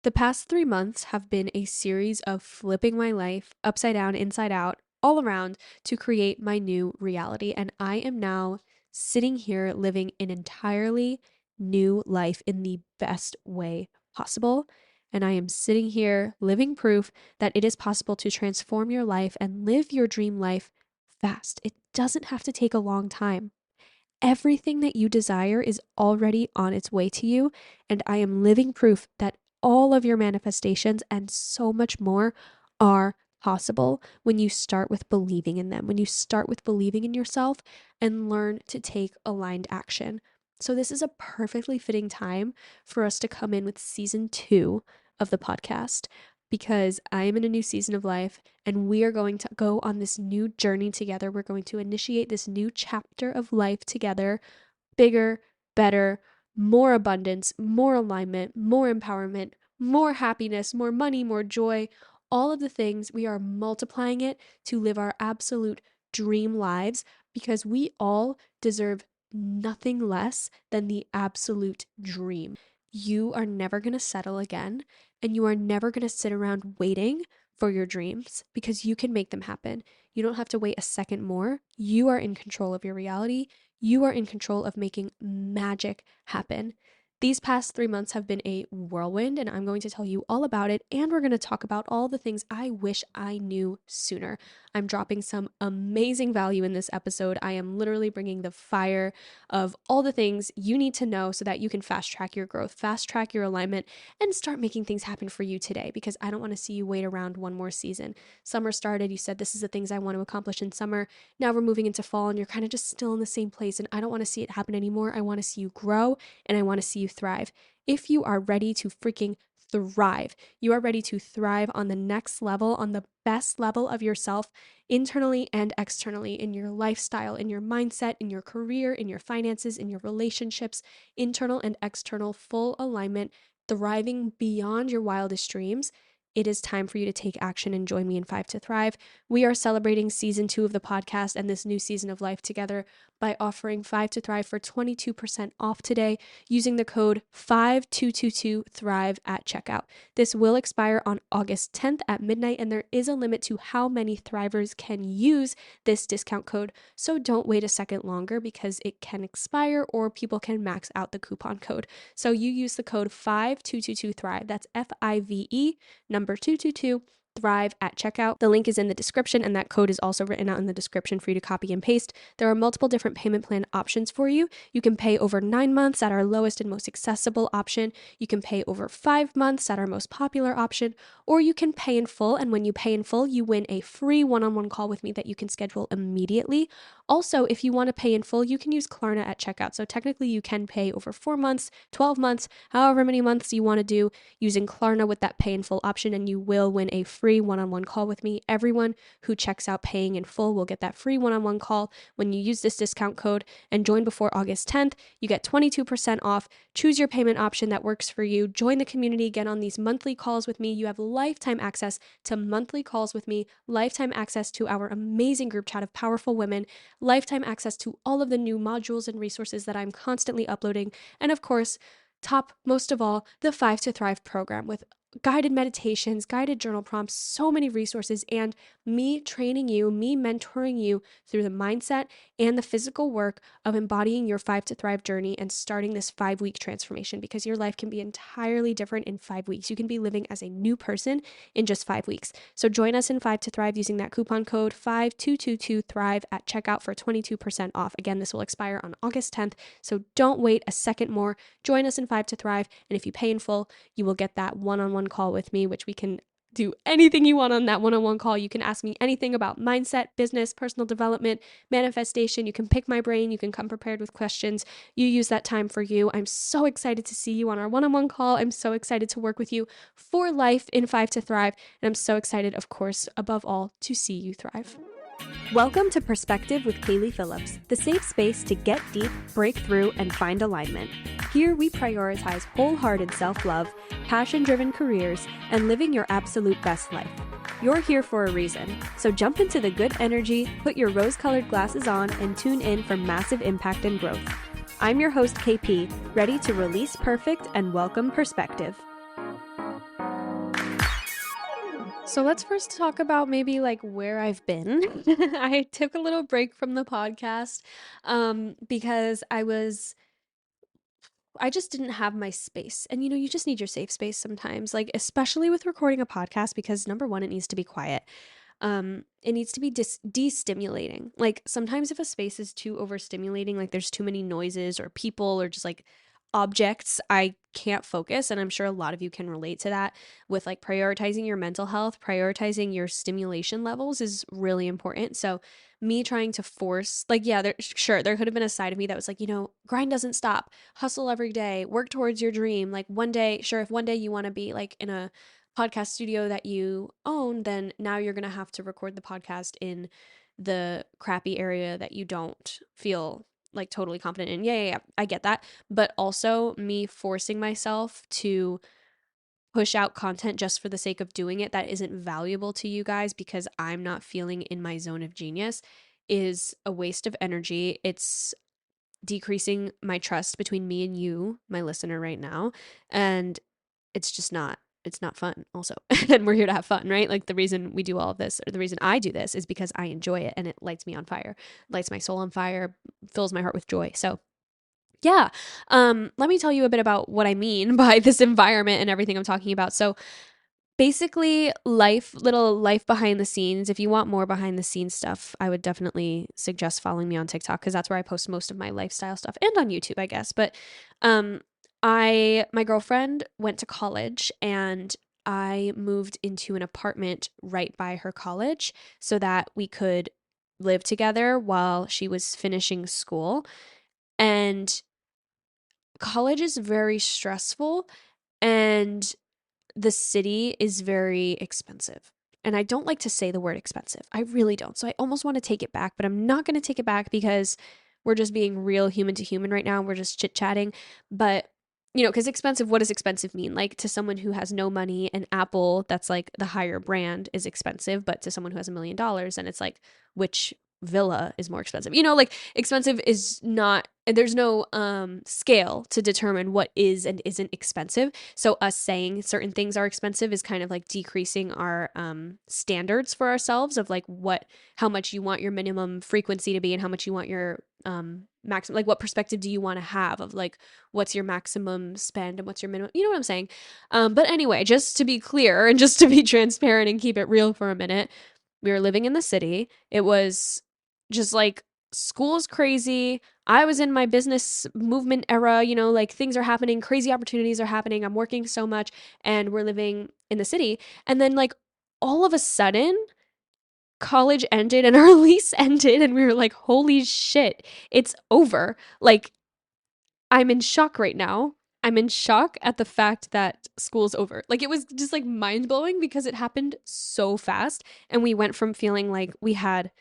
The past 3 months have been a series of flipping my life upside down, inside out, all around to create my new reality. And I am now sitting here living an entirely new life in the best way possible. And I am sitting here living proof that it is possible to transform your life and live your dream life fast. It doesn't have to take a long time. Everything that you desire is already on its way to you. And I am living proof that all of your manifestations and so much more are possible when you start with believing in them, when you start with believing in yourself and learn to take aligned action. So, this is a perfectly fitting time for us to come in with season 2 of the podcast because I am in a new season of life and we are going to go on this new journey together. We're going to initiate this new chapter of life together, bigger, better, more abundance, more alignment, more empowerment, more happiness, more money, more joy, all of the things. We are multiplying it to live our absolute dream lives because we all deserve nothing less than the absolute dream. You are never going to settle again, and you are never going to sit around waiting for your dreams because you can make them happen. You don't have to wait a second more. You are in control of your reality. You are in control of making magic happen. These past 3 months have been a whirlwind, and I'm going to tell you all about it. And we're going to talk about all the things I wish I knew sooner. I'm dropping some amazing value in this episode. I am literally bringing the fire of all the things you need to know so that you can fast track your growth, fast track your alignment, and start making things happen for you today because I don't want to see you wait around one more season. Summer started. You said, this is the things I want to accomplish in summer. Now we're moving into fall and you're kind of just still in the same place. And I don't want to see it happen anymore. I want to see you grow and I want to see you thrive. If you are ready to freaking thrive, you are ready to thrive on the next level, on the best level of yourself, internally and externally, in your lifestyle, in your mindset, in your career, in your finances, in your relationships, internal and external, full alignment, thriving beyond your wildest dreams. It is time for you to take action and join me in 5 to Thrive. We are celebrating season 2 of the podcast and this new season of life together by offering 5 to Thrive for 22% off today using the code 5222THRIVE at checkout. This will expire on August 10th at midnight, and there is a limit to how many Thrivers can use this discount code. So don't wait a second longer because it can expire or people can max out the coupon code. So you use the code 5222THRIVE. That's FIVE number 222 Thrive at checkout. The link is in the description, and that code is also written out in the description for you to copy and paste. There are multiple different payment plan options for you. You can pay over 9 months at our lowest and most accessible option. You can pay over 5 months at our most popular option, or you can pay in full. And when you pay in full, you win a free one-on-one call with me that you can schedule immediately. Also, if you want to pay in full, you can use Klarna at checkout. So technically you can pay over 4 months, 12 months, however many months you want to do using Klarna with that pay in full option, and you will win a free one-on-one call with me. Everyone who checks out paying in full will get that free one-on-one call when you use this discount code and join before August 10th. You get 22% off. Choose your payment option that works for you. Join the community, get on these monthly calls with me. You have lifetime access to monthly calls with me, lifetime access to our amazing group chat of powerful women, lifetime access to all of the new modules and resources that I'm constantly uploading, and of course, top most of all, the 5 to Thrive program with guided meditations, guided journal prompts, so many resources, and me training you, me mentoring you through the mindset and the physical work of embodying your 5 to Thrive journey and starting this 5-week transformation, because your life can be entirely different in 5 weeks. You can be living as a new person in just 5 weeks. So join us in 5 to Thrive using that coupon code 5222THRIVE at checkout for 22% off. Again, this will expire on August 10th, so don't wait a second more. Join us in 5 to Thrive, and if you pay in full, you will get that one-on-one call with me, which we can do anything you want on that one-on-one call. You can ask me anything about mindset, business, personal development, manifestation. You can pick my brain. You can come prepared with questions. You use that time for you. I'm so excited to see you on our one-on-one call. I'm so excited to work with you for life in 5 to Thrive. And I'm so excited, of course, above all, to see you thrive. Welcome to Perspective with Kaylee Phillips, the safe space to get deep, break through, and find alignment. Here we prioritize wholehearted self-love, passion-driven careers, and living your absolute best life. You're here for a reason, so jump into the good energy, put your rose-colored glasses on, and tune in for massive impact and growth. I'm your host, KP, ready to release perfect and welcome perspective. So let's first talk about maybe like where I've been. I took a little break from the podcast because I just didn't have my space. And you just need your safe space sometimes, like especially with recording a podcast because number one, it needs to be quiet. It needs to be destimulating. Like sometimes if a space is too overstimulating, like there's too many noises or people or just like objects, I can't focus. And I'm sure a lot of you can relate to that with like prioritizing your mental health, prioritizing your stimulation levels is really important. So me trying to force, like, yeah, sure, there could have been a side of me that was like, grind doesn't stop, hustle every day, work towards your dream. Like one day, sure, if one day you want to be like in a podcast studio that you own, then now you're going to have to record the podcast in the crappy area that you don't feel like totally confident in. Yeah. I get that. But also me forcing myself to push out content just for the sake of doing it that isn't valuable to you guys because I'm not feeling in my zone of genius is a waste of energy. It's decreasing my trust between me and you, my listener right now. And it's not fun also. And we're here to have fun, right? Like the reason we do all of this, or the reason I do this, is because I enjoy it and it lights me on fire, lights my soul on fire, fills my heart with joy. So yeah. Let me tell you a bit about what I mean by this environment and everything I'm talking about. So basically, little life behind the scenes. If you want more behind the scenes stuff, I would definitely suggest following me on TikTok because that's where I post most of my lifestyle stuff, and on YouTube, I guess. But um my girlfriend went to college, and I moved into an apartment right by her college so that we could live together while she was finishing school. And college is very stressful, and the city is very expensive. And I don't like to say the word expensive. I really don't. So I almost want to take it back, but I'm not going to take it back because we're just being real human to human right now. We're just chit chatting. But, because expensive, what does expensive mean? Like to someone who has no money, an Apple that's like the higher brand is expensive. But to someone who has $1 million, and it's like, which villa is more expensive? Like expensive is not, there's no scale to determine what is and isn't expensive. So us saying certain things are expensive is kind of like decreasing our standards for ourselves of like how much you want your minimum frequency to be and how much you want your maximum, like what perspective do you want to have of like what's your maximum spend and what's your minimum, you know what I'm saying? But anyway, just to be clear and just to be transparent and keep it real for a minute, we were living in the city. It was just like school's crazy. I was in my business movement era, like things are happening, crazy opportunities are happening. I'm working so much and we're living in the city. And then like all of a sudden, college ended and our lease ended and we were like, "Holy shit, it's over." Like I'm in shock right now. I'm in shock at the fact that school's over. Like it was just like mind blowing because it happened so fast. And we went from feeling like we had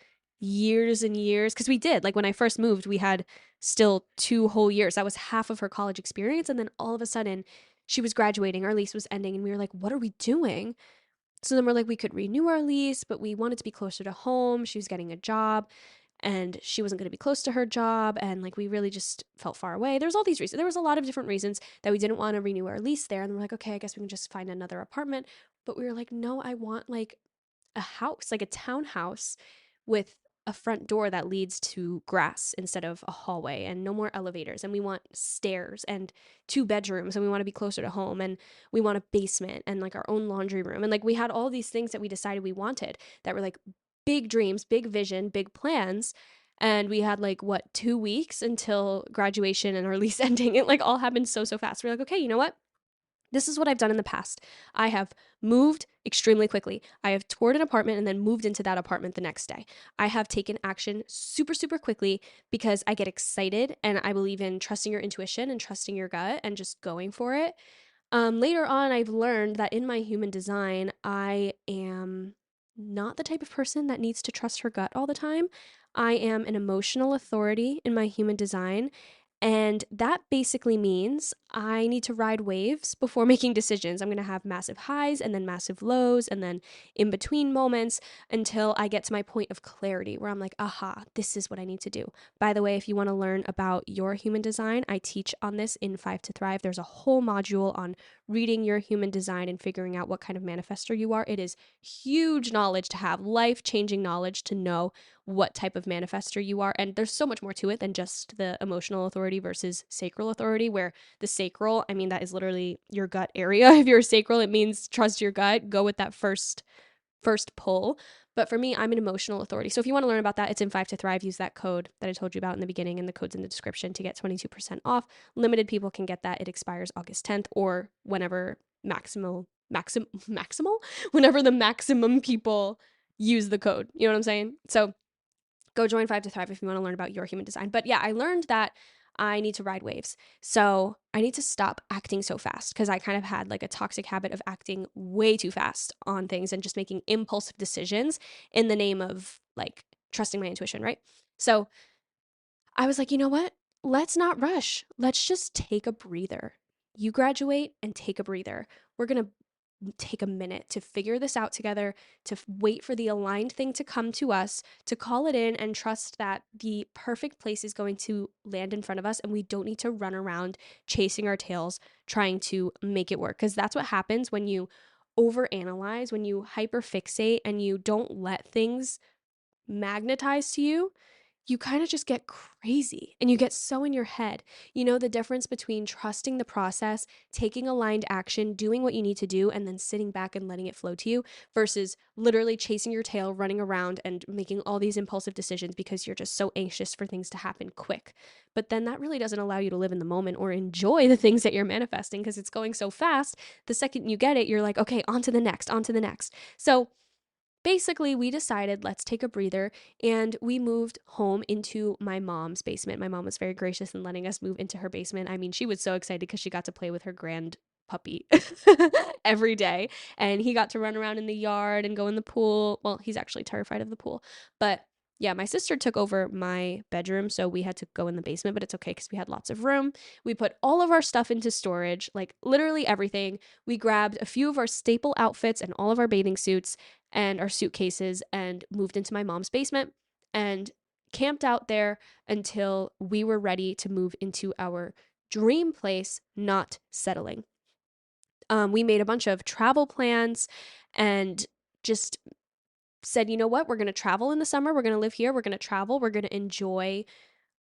years and years, because we did. Like when I first moved, we had still 2 whole years. That was half of her college experience. And then all of a sudden, she was graduating, our lease was ending, and we were like, what are we doing? So then we're like, we could renew our lease, but we wanted to be closer to home. She was getting a job and she wasn't going to be close to her job, and like we really just felt far away. There's all these reasons. There was a lot of different reasons that we didn't want to renew our lease there, and we're like, okay, I guess we can just find another apartment. But we were like, no, I want like a house, like a townhouse with a front door that leads to grass instead of a hallway, and no more elevators, and we want stairs and 2 bedrooms, and we want to be closer to home, and we want a basement and like our own laundry room, and like we had all these things that we decided we wanted that were like big dreams, big vision, big plans. And we had like 2 weeks until graduation and our lease ending. It like all happened so fast. We're like, okay, you know what? This is what I've done in the past. I have moved extremely quickly. I have toured an apartment and then moved into that apartment the next day. I have taken action super quickly because I get excited and I believe in trusting your intuition and trusting your gut and just going for it. Later on, I've learned that in my human design, I am not the type of person that needs to trust her gut all the time. I am an emotional authority in my human design. And that basically means I need to ride waves before making decisions. I'm going to have massive highs and then massive lows and then in between moments until I get to my point of clarity where I'm like, aha, this is what I need to do. By the way, if you want to learn about your human design, I teach on this in 5 to Thrive. There's a whole module on reading your human design and figuring out what kind of manifestor you are. It is huge knowledge to have, life-changing knowledge to know what type of manifestor you are. And there's so much more to it than just the emotional authority versus sacral authority, where the sacral, I mean, that is literally your gut area. If you're a sacral, it means trust your gut, go with that first pull. But for me, I'm an emotional authority. So if you want to learn about that, it's in 5 to Thrive. Use that code that I told you about in the beginning, and the code's in the description to get 22% off. Limited people can get that. It expires August 10th or whenever maximal, whenever the maximum people use the code. You know what I'm saying? So go join 5 to Thrive if you want to learn about your human design. But yeah, I learned that I need to ride waves. So I need to stop acting so fast, because I kind of had like a toxic habit of acting way too fast on things and just making impulsive decisions in the name of like trusting my intuition, right? So I was like, you know what? Let's not rush. Let's just take a breather. You graduate and take a breather. We're going to take a minute to figure this out together, to wait for the aligned thing to come to us, to call it in and trust that the perfect place is going to land in front of us, and we don't need to run around chasing our tails trying to make it work. Because that's what happens when you overanalyze, when you hyperfixate and you don't let things magnetize to you. You kind of just get crazy and you get so in your head. You know, the difference between trusting the process, taking aligned action, doing what you need to do, and then sitting back and letting it flow to you, versus literally chasing your tail, running around and making all these impulsive decisions because you're just so anxious for things to happen quick. But then that really doesn't allow you to live in the moment or enjoy the things that you're manifesting, because it's going so fast. The second you get it, you're like, okay, on to the next, on to the next. So basically, we decided, let's take a breather, and we moved home into my mom's basement. My mom was very gracious in letting us move into her basement. I mean, she was so excited because she got to play with her grand puppy every day, and he got to run around in the yard and go in the pool. Well, he's actually terrified of the pool, but yeah, my sister took over my bedroom, so we had to go in the basement, but it's okay because we had lots of room. We put all of our stuff into storage, like literally everything. We grabbed a few of our staple outfits and all of our bathing suits and our suitcases and moved into my mom's basement and camped out there until we were ready to move into our dream place, not settling. We made a bunch of travel plans and just said, you know what, we're going to travel in the summer. We're going to live here. We're going to travel. We're going to enjoy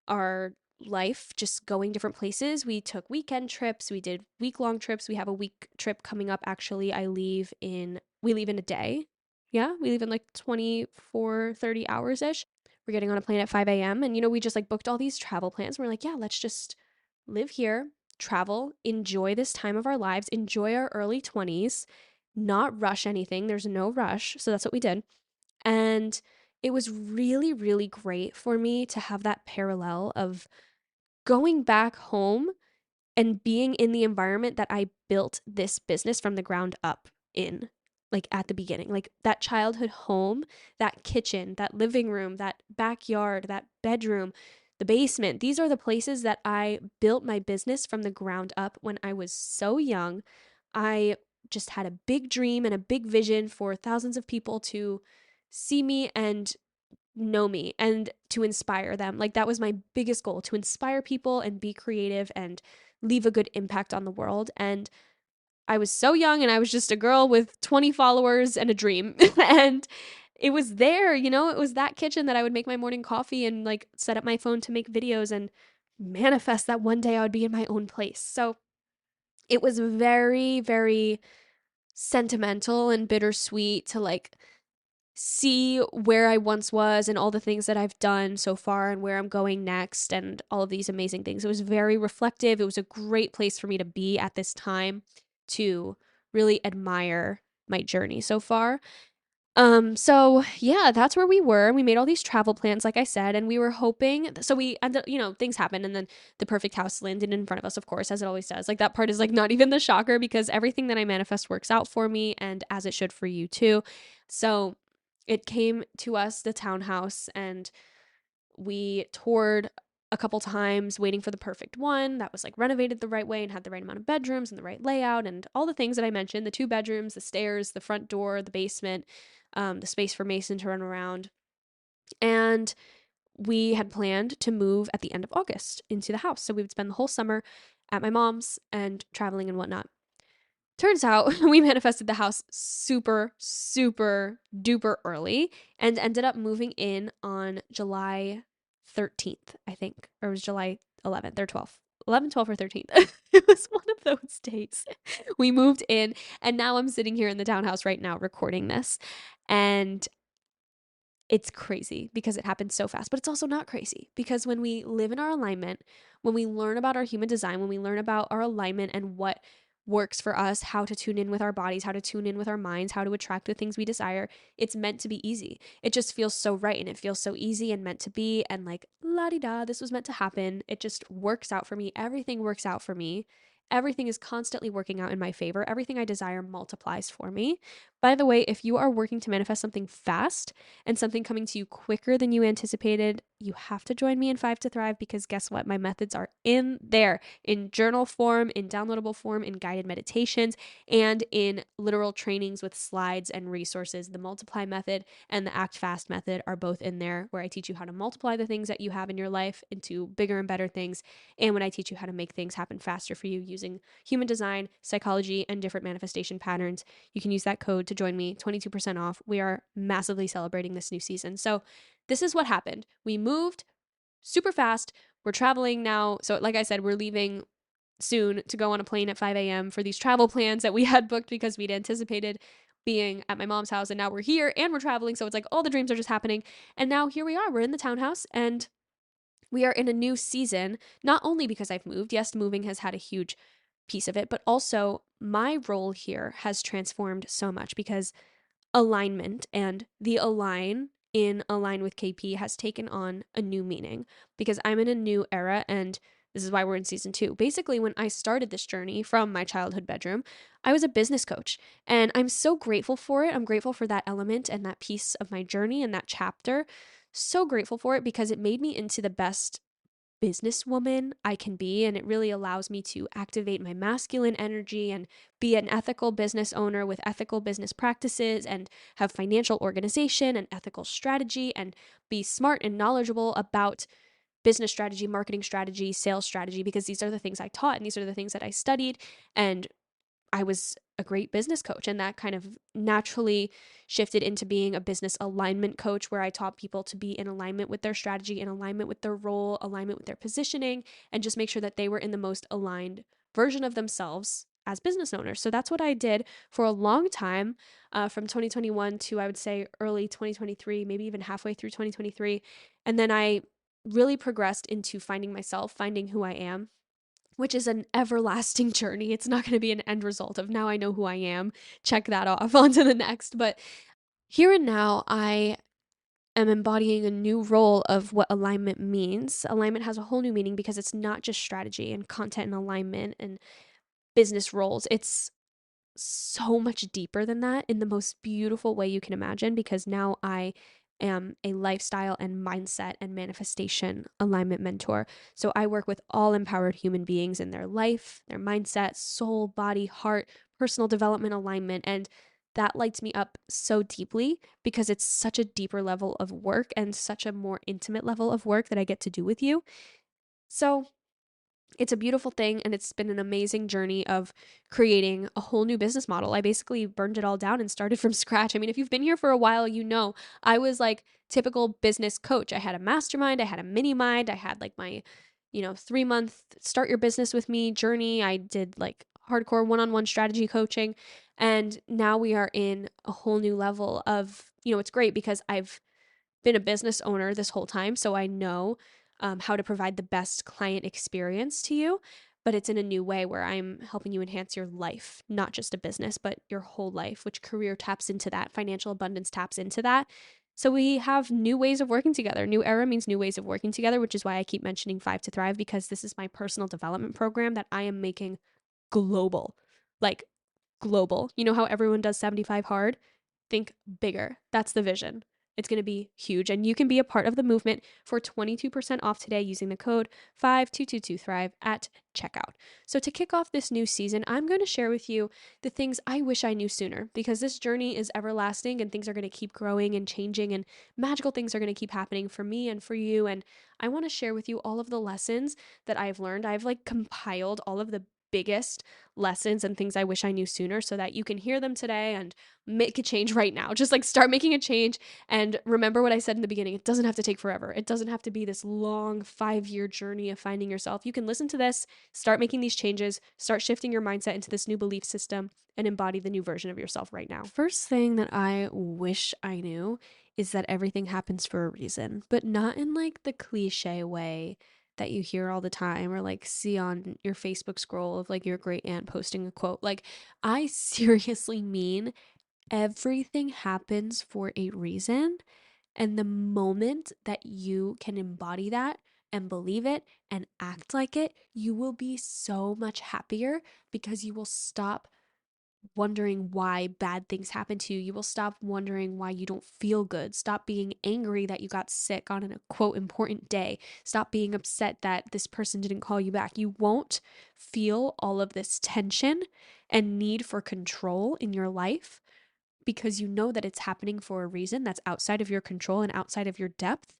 our life just going different places. We took weekend trips. We did week-long trips. We have a week trip coming up, actually. We leave in a day. Yeah, we leave in like 24, 30 hours ish. We're getting on a plane at 5 a.m. And, you know, we just like booked all these travel plans. We're like, yeah, let's just live here, travel, enjoy this time of our lives, enjoy our early 20s, not rush anything. There's no rush. So that's what we did. And it was really, really great for me to have that parallel of going back home and being in the environment that I built this business from the ground up in, like at the beginning, like that childhood home, that kitchen, that living room, that backyard, that bedroom, the basement. These are the places that I built my business from the ground up when I was so young. I just had a big dream and a big vision for thousands of people to see me and know me and to inspire them. Like that was my biggest goal, to inspire people and be creative and leave a good impact on the world. And I was so young and I was just a girl with 20 followers and a dream. And it was there, you know, it was that kitchen that I would make my morning coffee and like set up my phone to make videos and manifest that one day I would be in my own place. So it was very, very sentimental and bittersweet to like see where I once was and all the things that I've done so far and where I'm going next and all of these amazing things. It was very reflective. It was a great place for me to be at this time, to really admire my journey so far. So yeah, that's where we were. We made all these travel plans, like I said, and we were hoping, so we ended up, you know, things happened and then the perfect house landed in front of us, of course, as it always does. Like that part is like not even the shocker, because everything that I manifest works out for me, and as it should for you too. So it came to us, the townhouse, and we toured a couple times waiting for the perfect one that was like renovated the right way and had the right amount of bedrooms and the right layout and all the things that I mentioned, the 2 bedrooms, the stairs, the front door, the basement, the space for Mason to run around. And we had planned to move at the end of August into the house. So we would spend the whole summer at my mom's and traveling and whatnot. Turns out we manifested the house super, super duper early and ended up moving in on July 13th, I think, or it was July 11th or 12th. 11, 12, or 13th. It was one of those days. We moved in, and now I'm sitting here in the townhouse right now recording this. And it's crazy because it happens so fast, but it's also not crazy because when we live in our alignment, when we learn about our human design, when we learn about our alignment and what works for us, how to tune in with our bodies, how to tune in with our minds, how to attract the things we desire, it's meant to be easy. It just feels so right and it feels so easy and meant to be and like la di da, this was meant to happen. It just works out for me. Everything works out for me. Everything is constantly working out in my favor. Everything I desire multiplies for me. By the way, if you are working to manifest something fast, and something coming to you quicker than you anticipated, you have to join me in 5 to Thrive because guess what? My methods are in there in journal form, in downloadable form, in guided meditations, and in literal trainings with slides and resources. The multiply method and the act fast method are both in there where I teach you how to multiply the things that you have in your life into bigger and better things. And when I teach you how to make things happen faster for you using human design, psychology, and different manifestation patterns, you can use that code to join me, 22% off. We are massively celebrating this new season. So this is what happened. We moved super fast. We're traveling now. So like I said, we're leaving soon to go on a plane at 5 a.m. for these travel plans that we had booked because we'd anticipated being at my mom's house. And now we're here and we're traveling. So it's like all the dreams are just happening. And now here we are. We're in the townhouse and we are in a new season, not only because I've moved. Yes, moving has had a huge piece of it, but also my role here has transformed so much because alignment and the align with KP has taken on a new meaning because I'm in a new era and this is why we're in season 2. Basically, when I started this journey from my childhood bedroom, I was a business coach and I'm so grateful for it. I'm grateful for that element and that piece of my journey and that chapter. So grateful for it because it made me into the best businesswoman I can be. And it really allows me to activate my masculine energy and be an ethical business owner with ethical business practices and have financial organization and ethical strategy and be smart and knowledgeable about business strategy, marketing strategy, sales strategy, because these are the things I taught and these are the things that I studied. And I was a great business coach, and that kind of naturally shifted into being a business alignment coach where I taught people to be in alignment with their strategy, in alignment with their role, alignment with their positioning, and just make sure that they were in the most aligned version of themselves as business owners. So that's what I did for a long time, from 2021 to I would say early 2023, maybe even halfway through 2023. And then I really progressed into finding myself, finding who I am, which is an everlasting journey. It's not going to be an end result of now I know who I am. Check that off. On to the next. But here and now, I am embodying a new role of what alignment means. Alignment has a whole new meaning because it's not just strategy and content and alignment and business roles. It's so much deeper than that in the most beautiful way you can imagine because now I am a lifestyle and mindset and manifestation alignment mentor. So I work with all empowered human beings in their life, their mindset, soul, body, heart, personal development alignment. And that lights me up so deeply because it's such a deeper level of work and such a more intimate level of work that I get to do with you. So it's a beautiful thing and it's been an amazing journey of creating a whole new business model. I basically burned it all down and started from scratch. I mean, if you've been here for a while, you know, I was like typical business coach. I had a mastermind, I had a mini mind, I had like my, 3-month start your business with me journey. I did like hardcore one-on-one strategy coaching. And now we are in a whole new level of, it's great because I've been a business owner this whole time, so I know how to provide the best client experience to you, but it's in a new way where I'm helping you enhance your life, not just a business, but your whole life, which career taps into that, financial abundance taps into that. So we have new ways of working together. New era means new ways of working together, which is why I keep mentioning 5 to Thrive, because this is my personal development program that I am making global, like global. You know how everyone does 75 hard? Think bigger. That's the vision. It's going to be huge. And you can be a part of the movement for 22% off today using the code 52222thrive at checkout. So to kick off this new season, I'm going to share with you the things I wish I knew sooner, because this journey is everlasting and things are going to keep growing and changing, and magical things are going to keep happening for me and for you. And I want to share with you all of the lessons that I've learned. I've like compiled all of the biggest lessons and things I wish I knew sooner so that you can hear them today and make a change right now. Just like start making a change. And remember what I said in the beginning, it doesn't have to take forever. It doesn't have to be this long 5-year journey of finding yourself. You can listen to this, start making these changes, start shifting your mindset into this new belief system, and embody the new version of yourself right now. First thing that I wish I knew is that everything happens for a reason, but not in like the cliche way that you hear all the time or like see on your Facebook scroll of like your great aunt posting a quote. Like, I seriously mean everything happens for a reason. And the moment that you can embody that and believe it and act like it, you will be so much happier because you will stop wondering why bad things happen to you. You will stop wondering why you don't feel good. Stop being angry that you got sick on a quote important day. Stop being upset that this person didn't call you back. You won't feel all of this tension and need for control in your life because you know that it's happening for a reason that's outside of your control and outside of your depth.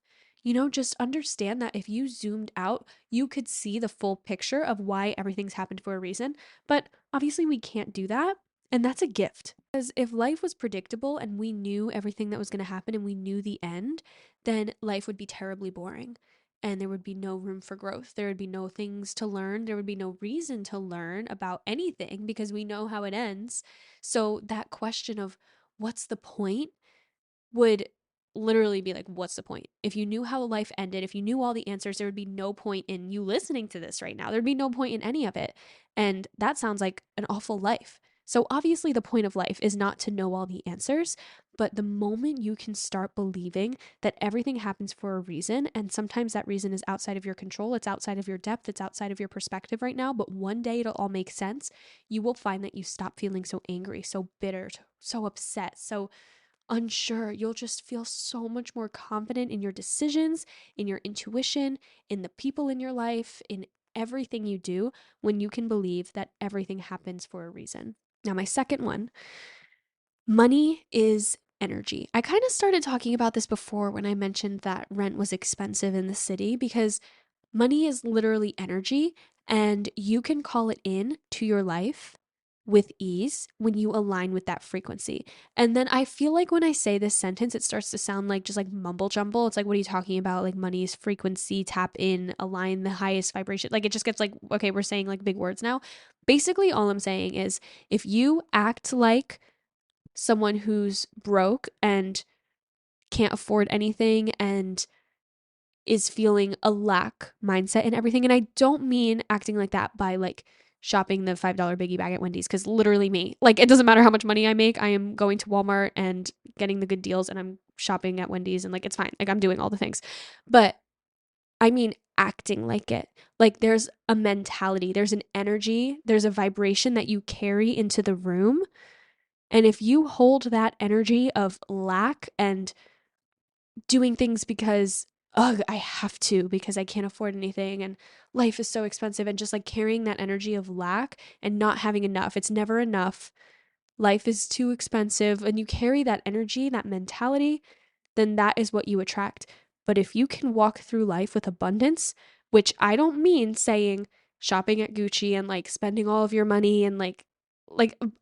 Just understand that if you zoomed out, you could see the full picture of why everything's happened for a reason. But obviously, we can't do that. And that's a gift. Because if life was predictable and we knew everything that was going to happen and we knew the end, then life would be terribly boring. And there would be no room for growth. There would be no things to learn. There would be no reason to learn about anything because we know how it ends. So that question of what's the point would literally be like, what's the point? If you knew how life ended, if you knew all the answers, there would be no point in you listening to this right now. There'd be no point in any of it. And that sounds like an awful life. So obviously the point of life is not to know all the answers, but the moment you can start believing that everything happens for a reason, and sometimes that reason is outside of your control, it's outside of your depth, it's outside of your perspective right now, but one day it'll all make sense, you will find that you stop feeling so angry, so bitter, so upset, so unsure. You'll just feel so much more confident in your decisions, in your intuition, in the people in your life, in everything you do when you can believe that everything happens for a reason. Now, my second one, money is energy. I kind of started talking about this before when I mentioned that rent was expensive in the city, because money is literally energy, and you can call it in to your life with ease when you align with that frequency. And then I feel like when I say this sentence, it starts to sound like just like mumble jumble. It's like, what are you talking about? Like, money's frequency, tap in, align the highest vibration. Like, it just gets like, okay, we're saying like big words now. Basically, all I'm saying is if you act like someone who's broke and can't afford anything and is feeling a lack mindset and everything. And I don't mean acting like that by like shopping the $5 biggie bag at Wendy's, because literally me, like, it doesn't matter how much money I make. I am going to Walmart and getting the good deals, and I'm shopping at Wendy's, and like, it's fine. Like, I'm doing all the things. But I mean acting like it. Like, there's a mentality, there's an energy, there's a vibration that you carry into the room. And if you hold that energy of lack and doing things because, ugh, I have to because I can't afford anything and life is so expensive, and just like carrying that energy of lack and not having enough. It's never enough. Life is too expensive. And you carry that energy, that mentality, then that is what you attract. But if you can walk through life with abundance, which I don't mean saying shopping at Gucci and like spending all of your money and like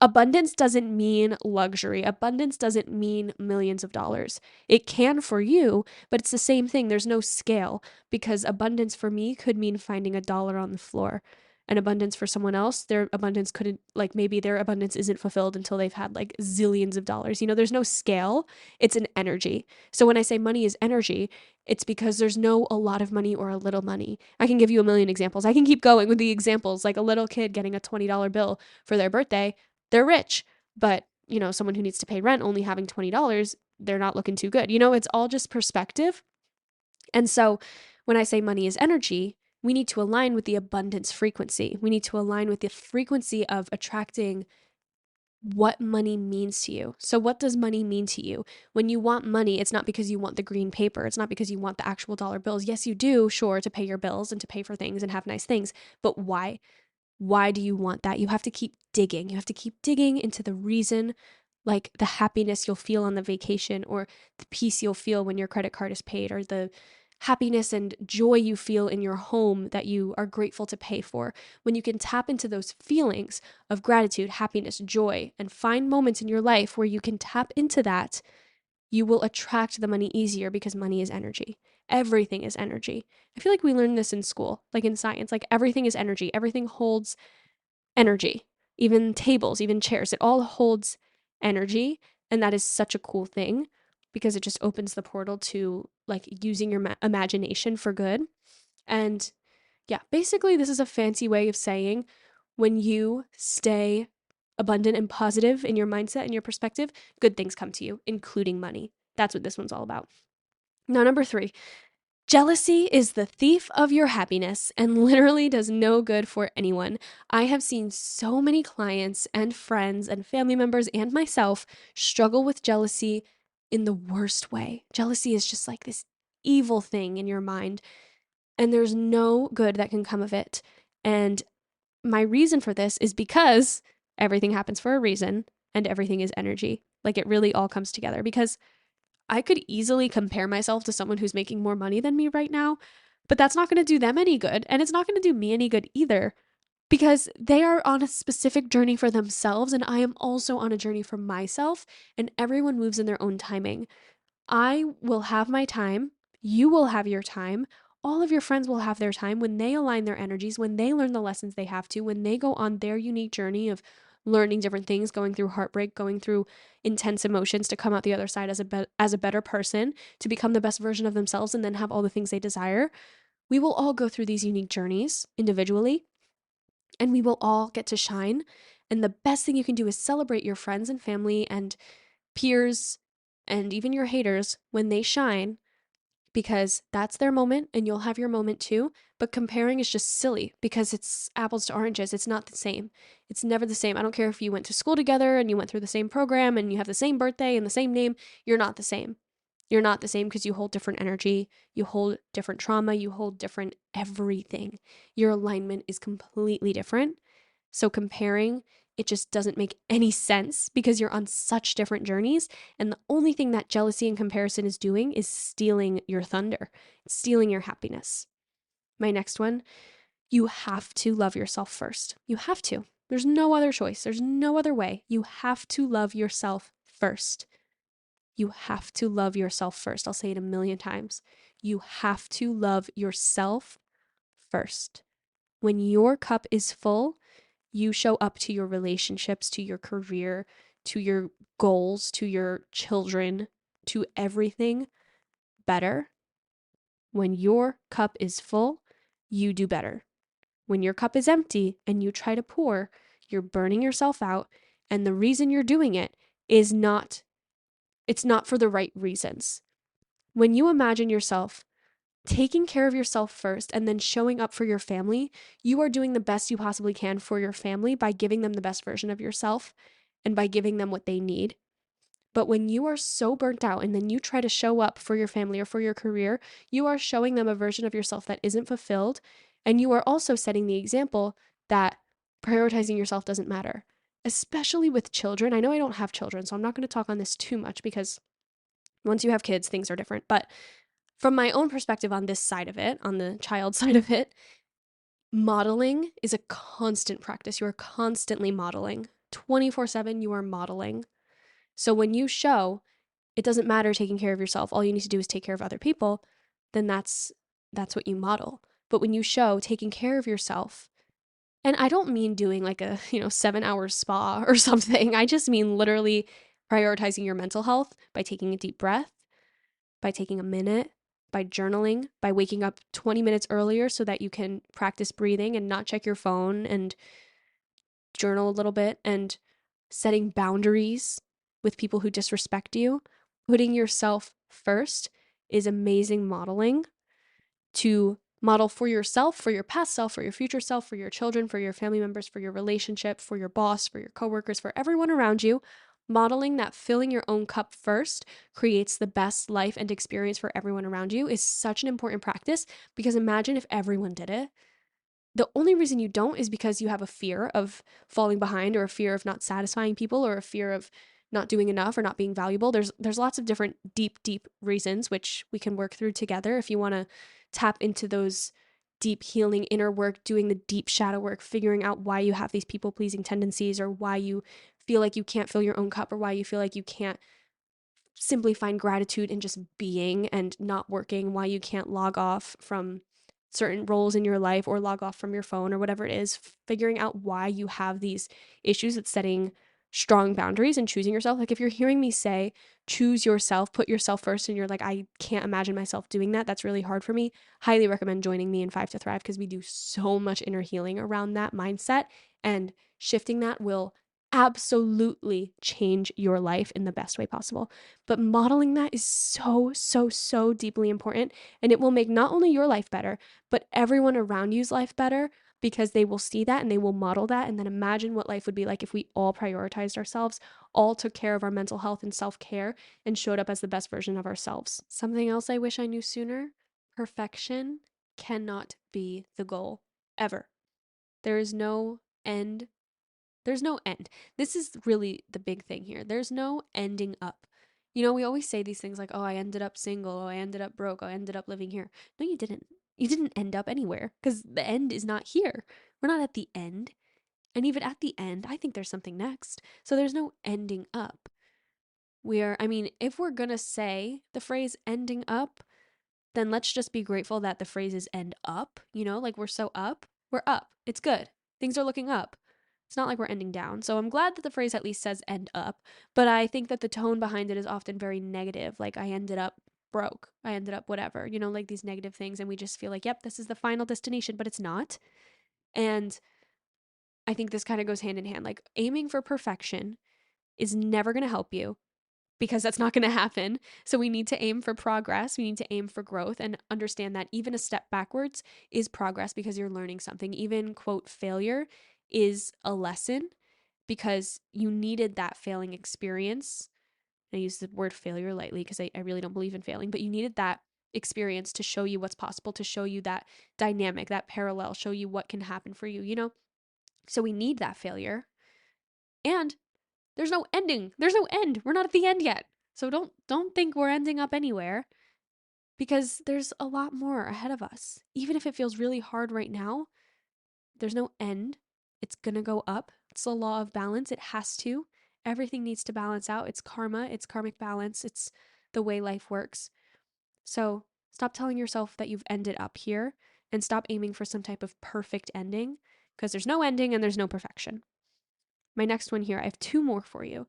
abundance doesn't mean luxury. Abundance doesn't mean millions of dollars. It can for you, but it's the same thing. There's no scale, because abundance for me could mean finding $1 on the floor. And abundance for someone else, their abundance couldn't, like, maybe their abundance isn't fulfilled until they've had like zillions of dollars. There's no scale. It's an energy. So when I say money is energy, it's because there's no a lot of money or a little money. I can give you a million examples. I can keep going with the examples, like a little kid getting a $20 bill for their birthday. They're rich, but someone who needs to pay rent only having $20, they're not looking too good. It's all just perspective. And so when I say money is energy, we need to align with the abundance frequency. We need to align with the frequency of attracting what money means to you. So, what does money mean to you? When you want money, it's not because you want the green paper. It's not because you want the actual dollar bills. Yes, you do, sure, to pay your bills and to pay for things and have nice things. But why? Why do you want that? You have to keep digging. You have to keep digging into the reason, like the happiness you'll feel on the vacation, or the peace you'll feel when your credit card is paid, or the happiness and joy you feel in your home that you are grateful to pay for. When you can tap into those feelings of gratitude, happiness, joy, and find moments in your life where you can tap into that, you will attract the money easier, because money is energy. Everything is energy. I feel like we learned this in school, like in science, like everything is energy. Everything holds energy. Even tables, even chairs, it all holds energy. And that is such a cool thing, because it just opens the portal to like using your imagination for good. And yeah, basically, this is a fancy way of saying when you stay abundant and positive in your mindset and your perspective, good things come to you, including money. That's what this one's all about. Now, number 3, jealousy is the thief of your happiness and literally does no good for anyone. I have seen so many clients and friends and family members and myself struggle with jealousy in the worst way. Jealousy is just like this evil thing in your mind, and there's no good that can come of it. And my reason for this is because everything happens for a reason and everything is energy. Like, it really all comes together, because I could easily compare myself to someone who's making more money than me right now, but that's not going to do them any good. And it's not going to do me any good either, because they are on a specific journey for themselves. And I am also on a journey for myself, and everyone moves in their own timing. I will have my time. You will have your time. All of your friends will have their time when they align their energies, when they learn the lessons they have to, when they go on their unique journey of learning different things, going through heartbreak, going through intense emotions to come out the other side as a better person, to become the best version of themselves and then have all the things they desire. We will all go through these unique journeys individually, and we will all get to shine. And the best thing you can do is celebrate your friends and family and peers and even your haters when they shine, because that's their moment and you'll have your moment too. But comparing is just silly, because it's apples to oranges. It's not the same. It's never the same. I don't care if you went to school together and you went through the same program and you have the same birthday and the same name. You're not the same. You're not the same, because you hold different energy, you hold different trauma, you hold different everything. Your alignment is completely different. So comparing, it just doesn't make any sense, because you're on such different journeys. And the only thing that jealousy and comparison is doing is stealing your thunder, it's stealing your happiness. My next one, you have to love yourself first. You have to. There's no other choice. There's no other way. You have to love yourself first. You have to love yourself first. I'll say it a million times. You have to love yourself first. When your cup is full, you show up to your relationships, to your career, to your goals, to your children, to everything better. When your cup is full, you do better. When your cup is empty and you try to pour, you're burning yourself out. And the reason you're doing it is not, it's not for the right reasons. When you imagine yourself taking care of yourself first and then showing up for your family, you are doing the best you possibly can for your family by giving them the best version of yourself and by giving them what they need. But when you are so burnt out and then you try to show up for your family or for your career, you are showing them a version of yourself that isn't fulfilled. And you are also setting the example that prioritizing yourself doesn't matter, especially with children. I know I don't have children, so I'm not going to talk on this too much, because once you have kids, things are different. But from my own perspective on this side of it, on the child side of it, modeling is a constant practice. You are constantly modeling. 24/7, you are modeling. So when you show, it doesn't matter taking care of yourself, all you need to do is take care of other people, then that's what you model. But when you show taking care of yourself, and I don't mean doing like a, 7-hour spa or something. I just mean literally prioritizing your mental health by taking a deep breath, by taking a minute, by journaling, by waking up 20 minutes earlier so that you can practice breathing and not check your phone and journal a little bit, and setting boundaries with people who disrespect you. Putting yourself first is amazing modeling to Model for yourself, for your past self, for your future self, for your children, for your family members, for your relationship, for your boss, for your coworkers, for everyone around you. Modeling that filling your own cup first creates the best life and experience for everyone around you is such an important practice, because imagine if everyone did it. The only reason you don't is because you have a fear of falling behind, or a fear of not satisfying people, or a fear of not doing enough or not being valuable. There's lots of different deep reasons, which we can work through together if you want to tap into those deep healing inner work, doing the deep shadow work, figuring out why you have these people pleasing tendencies, or why you feel like you can't fill your own cup, or why you feel like you can't simply find gratitude in just being and not working, why you can't log off from certain roles in your life or log off from your phone or whatever it is. Figuring out why you have these issues with setting strong boundaries and choosing yourself. Like, if you're hearing me say choose yourself, put yourself first, and you're like, I can't imagine myself doing that, that's really hard for me, highly recommend joining me in 5 to Thrive, because we do so much inner healing around that mindset, and shifting that will absolutely change your life in the best way possible. But modeling that is so deeply important. And it will make not only your life better, but everyone around you's life better, because they will see that and they will model that. And then imagine what life would be like if we all prioritized ourselves, all took care of our mental health and self-care, and showed up as the best version of ourselves. Something else I wish I knew sooner: perfection cannot be the goal, ever. There is no end. There's no end. This is really the big thing here. There's no ending up. You know, we always say these things like, oh, I ended up single. Oh, I ended up broke. Oh, I ended up living here. No, you didn't. You didn't end up anywhere, because the end is not here. We're not at the end. And even at the end, I think there's something next. So there's no ending up. If we're going to say the phrase ending up, then let's just be grateful that the phrases end up. You know, like, we're so up, we're up. It's good. Things are looking up. It's not like we're ending down. So I'm glad that the phrase at least says end up, but I think that the tone behind it is often very negative. Like, I ended up broke. I ended up whatever, you know, like these negative things. And we just feel like, yep, this is the final destination, but it's not. And I think this kind of goes hand in hand. Like, aiming for perfection is never going to help you, because that's not going to happen. So we need to aim for progress. We need to aim for growth, and understand that even a step backwards is progress, because you're learning something. Even, quote, failure is a lesson, because you needed that failing experience. I use the word failure lightly because I really don't believe in failing, but you needed that experience to show you what's possible, to show you that dynamic, that parallel, show you what can happen for you, you know? So we need that failure. And there's no ending. There's no end. We're not at the end yet. So don't think we're ending up anywhere, because there's a lot more ahead of us. Even if it feels really hard right now, there's no end. It's going to go up. It's the law of balance. It has to. Everything needs to balance out. It's karma, it's karmic balance. It's the way life works. So stop telling yourself that you've ended up here, and stop aiming for some type of perfect ending, because there's no ending and there's no perfection. My next one here, I have 2 more for you.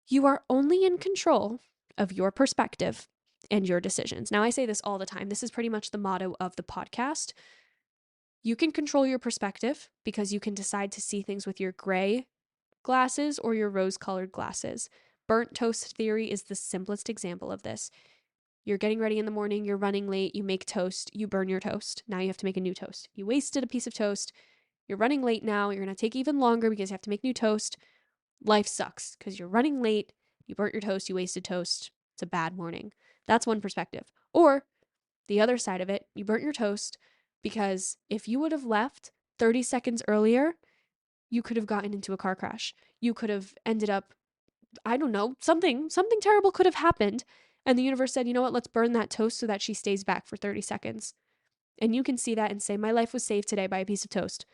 You are only in control of your perspective and your decisions. Now, I say this all the time. This is pretty much the motto of the podcast. You can control your perspective, because you can decide to see things with your gray glasses or your rose-colored glasses. Burnt toast theory is the simplest example of this. You're getting ready in the morning, you're running late, you make toast, you burn your toast. Now you have to make a new toast. You wasted a piece of toast. You're running late now. You're going to take even longer because you have to make new toast. Life sucks because you're running late, you burnt your toast, you wasted toast. It's a bad morning. That's one perspective. Or the other side of it, you burnt your toast because if you would have left 30 seconds earlier, you could have gotten into a car crash. You could have ended up, I don't know, something terrible could have happened. And the universe said, you know what, let's burn that toast so that she stays back for 30 seconds. And you can see that and say, my life was saved today by a piece of toast.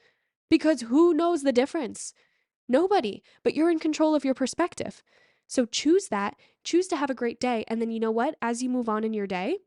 Because who knows the difference? Nobody. But you're in control of your perspective. So choose that. Choose to have a great day. And then you know what? As you move on in your day,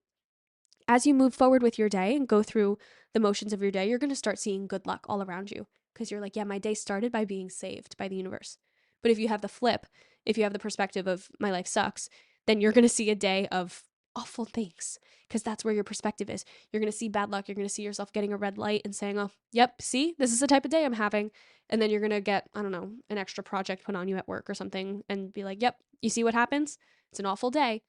as you move forward with your day and go through the motions of your day, you're going to start seeing good luck all around you, because you're like, yeah, my day started by being saved by the universe. But if you have the flip, if you have the perspective of my life sucks, then you're going to see a day of awful things, because that's where your perspective is. You're going to see bad luck. You're going to see yourself getting a red light and saying, oh, yep, see, this is the type of day I'm having. And then you're going to get, I don't know, an extra project put on you at work or something and be like, yep, you see what happens? It's an awful day.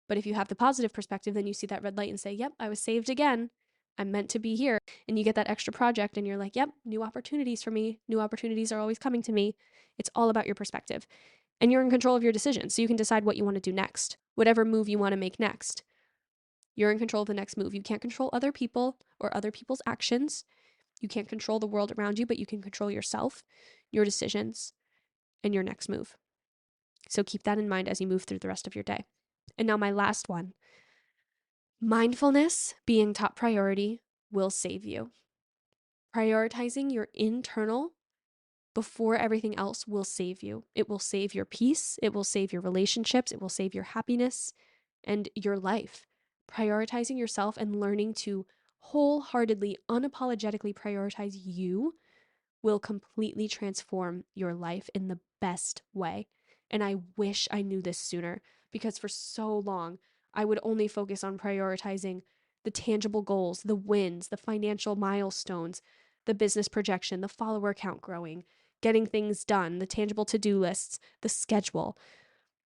But if you have the positive perspective, then you see that red light and say, yep, I was saved again. I'm meant to be here. And you get that extra project and you're like, yep, new opportunities for me. New opportunities are always coming to me. It's all about your perspective. And you're in control of your decisions. So you can decide what you want to do next, whatever move you want to make next. You're in control of the next move. You can't control other people or other people's actions. You can't control the world around you, but you can control yourself, your decisions, and your next move. So keep that in mind as you move through the rest of your day. And now my last one. Mindfulness being top priority will save you. Prioritizing your internal before everything else will save you. It will save your peace. It will save your relationships. It will save your happiness and your life. Prioritizing yourself and learning to wholeheartedly, unapologetically prioritize you will completely transform your life in the best way. And I wish I knew this sooner, because for so long, I would only focus on prioritizing the tangible goals, the wins, the financial milestones, the business projection, the follower count growing, getting things done, the tangible to-do lists, the schedule.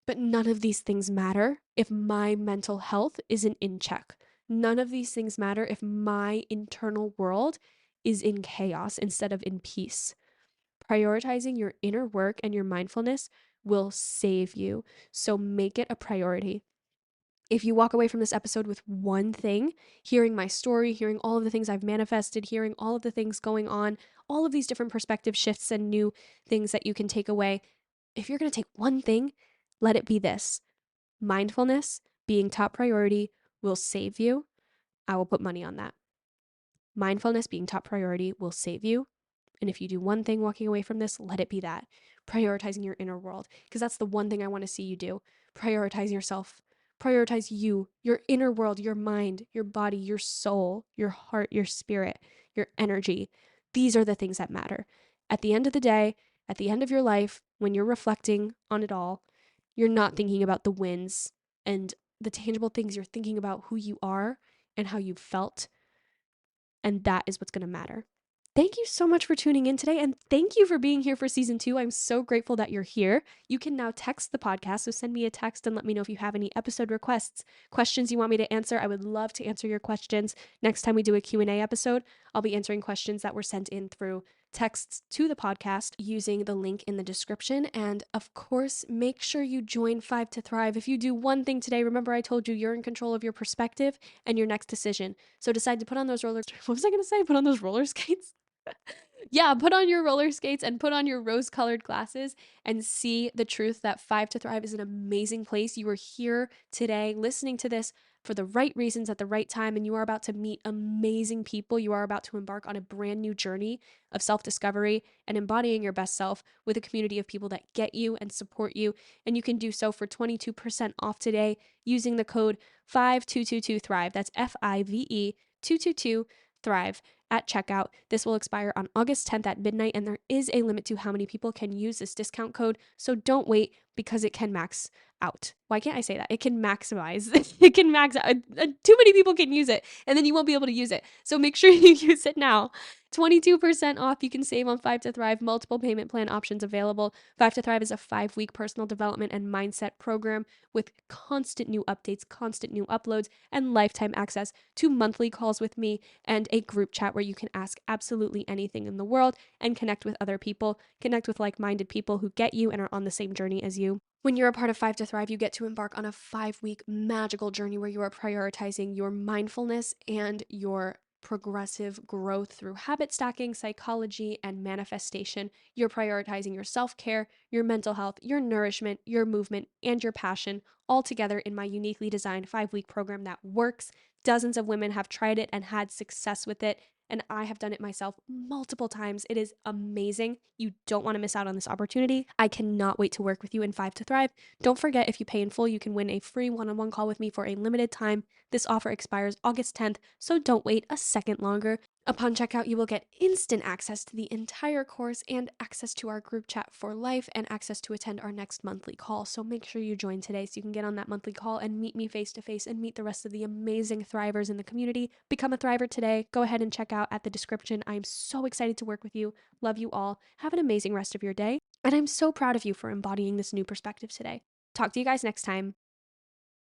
But none of these things matter if my mental health isn't in check. None of these things matter if my internal world is in chaos instead of in peace. Prioritizing your inner work and your mindfulness will save you. So make it a priority. If you walk away from this episode with one thing, hearing my story, hearing all of the things I've manifested, hearing all of the things going on, all of these different perspective shifts and new things that you can take away, if you're going to take one thing, let it be this. Mindfulness being top priority will save you. I will put money on that. Mindfulness being top priority will save you. And if you do one thing walking away from this, let it be that. Prioritizing your inner world, because that's the one thing I want to see you do. Prioritize yourself. Prioritize you, your inner world, your mind, your body, your soul, your heart, your spirit, your energy. These are the things that matter. At the end of the day, at the end of your life, when you're reflecting on it all, you're not thinking about the wins and the tangible things. You're thinking about who you are and how you felt. And that is what's going to matter. Thank you so much for tuning in today, and thank you for being here for season 2. I'm so grateful that you're here. You can now text the podcast, so send me a text and let me know if you have any episode requests, questions you want me to answer. I would love to answer your questions. Next time we do a Q&A episode, I'll be answering questions that were sent in through texts to the podcast using the link in the description. And of course, make sure you join 5 to Thrive. If you do one thing today, remember I told you you're in control of your perspective and your next decision. So decide to put on those roller... What was I going to say? Put on those roller skates? Yeah, put on your roller skates and put on your rose-colored glasses and see the truth that 5 to Thrive is an amazing place. You are here today listening to this for the right reasons at the right time, and you are about to meet amazing people. You are about to embark on a brand new journey of self-discovery and embodying your best self with a community of people that get you and support you. And you can do so for 22% off today using the code 5222-THRIVE. That's FIVE 222 Thrive at checkout. This will expire on August 10th at midnight, and there is a limit to how many people can use this discount code. So don't wait, because it can max out. Why can't I say that? It can maximize. It can max out. Too many people can use it, and then you won't be able to use it. So make sure you use it now. 22% off. You can save on 5 to Thrive. Multiple payment plan options available. 5 to Thrive is a 5-week personal development and mindset program with constant new updates, constant new uploads, and lifetime access to monthly calls with me and a group chat where you can ask absolutely anything in the world and connect with other people, connect with like-minded people who get you and are on the same journey as you. When you're a part of 5 to Thrive, you get to embark on a 5-week magical journey where you are prioritizing your mindfulness and your progressive growth through habit stacking, psychology, and manifestation. You're prioritizing your self-care, your mental health, your nourishment, your movement, and your passion all together in my uniquely designed 5-week program that works. Dozens of women have tried it and had success with it, and I have done it myself multiple times. It is amazing. You don't want to miss out on this opportunity. I cannot wait to work with you in 5 to Thrive. Don't forget, if you pay in full, you can win a free one-on-one call with me for a limited time. This offer expires August 10th, so don't wait a second longer. Upon checkout, you will get instant access to the entire course and access to our group chat for life and access to attend our next monthly call. So make sure you join today so you can get on that monthly call and meet me face to face and meet the rest of the amazing Thrivers in the community. Become a Thriver today. Go ahead and check out at the description. I'm so excited to work with you. Love you all. Have an amazing rest of your day. And I'm so proud of you for embodying this new perspective today. Talk to you guys next time.